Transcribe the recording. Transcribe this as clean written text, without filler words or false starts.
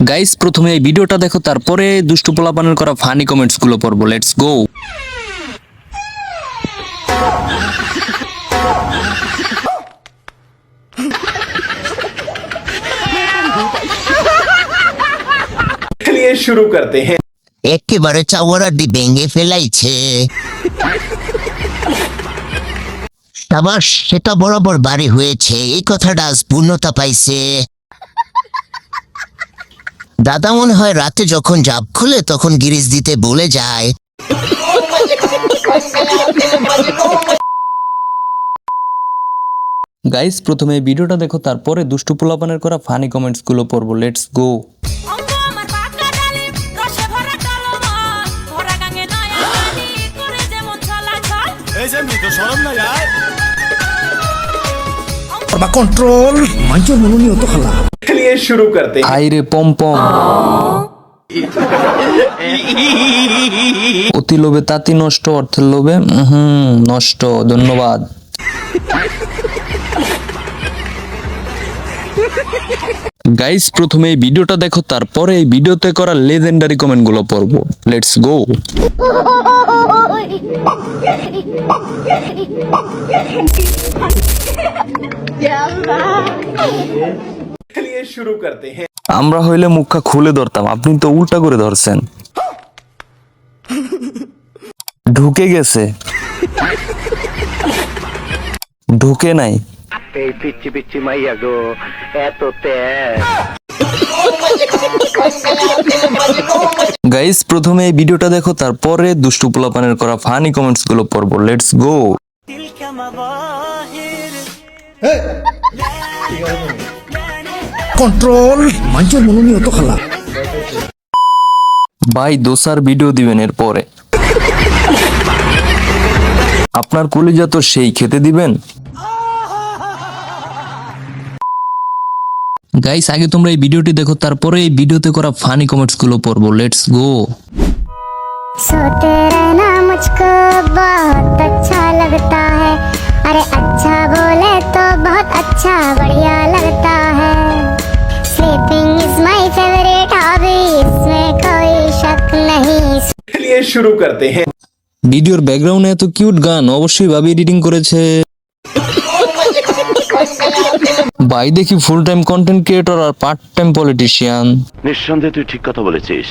Guys প্রথমে এই ভিডিওটা দেখো, তারপরে দুষ্টু পোলাপানের করা ফানি কমেন্টস গুলো পড়বো। Let's go. चलिए शुरू करते हैं। একেবারে চাওয়ারাটি ভেঙে ফেলাইছে। সাবাস, সেটা বরাবর বাড়ি হয়েছে, এই কথাটা আজ পূর্ণতা পাইছে। দাদা মনে হয় রাতে যখন জাপ খুলে তখন গিরিজ দিতে বলে যায়। গাইস প্রথমে এই ভিডিওটা দেখো, তারপরে দুষ্টু পোলাপানের করা ফানি কমেন্টস গুলো পড়বো। Let's go. कंट्रोल मंचो मनोनी तो खला। चलिए शुरू करते हैं। হাই রে পম্পম, অতি লোভে তাঁতি নষ্ট, অর্থের লোভে নষ্ট। ধন্যবাদ। গাইস প্রথমে এই ভিডিওটা দেখো, তারপরে এই ভিডিওতে করা লেজেন্ডারি কমেন্ট গুলো পড়বো। Let's go. चलिए शुरू करते हैं। আমরা হইলে মুখটা খুলে ধরতাম, আপনি তো উল্টা করে ধরছেন। ঢুকে গেছে, ঢুকে নাই। এই পিচ্ছি পিচ্ছি মাইয়া গো, এত তেজ। গাইস প্রথমে এই ভিডিওটা দেখো, তারপরে দুষ্টু পোলাপানের করা ফানি কমেন্টস গুলো পড়বো। Let's go. कंट्रोल मंचो मनोनी तो खला। ভাই দোসার ভিডিও দিবেন এর পরে। আপনার কলিজা তো সেই খেতে দিবেন। গাইস আগে তোমরা এই ভিডিওটি দেখো, তারপরে এই ভিডিওতে করা ফানি কমেন্টস গুলো পড়বো। Let's go. सोते रहना मुझको बहुत अच्छा लगता है। अरे अच्छा बोले तो बहुत अच्छा बढ़िया लगता है। Sleeping is my favourite hobby, इसमें कोई शक नहीं। चलिए शुरू करते हैं। ভিডিওর ব্যাকগ্রাউন্ডে এত কিউট গান অবশ্যই ভাবি এডিটিং করেছে। ভাই দেখি ফুল টাইম কন্টেন্ট ক্রিয়েটর আর পার্ট টাইম পলিটিশিয়ান। নিঃসন্দেহে তুই ঠিক কথা বলেছিস।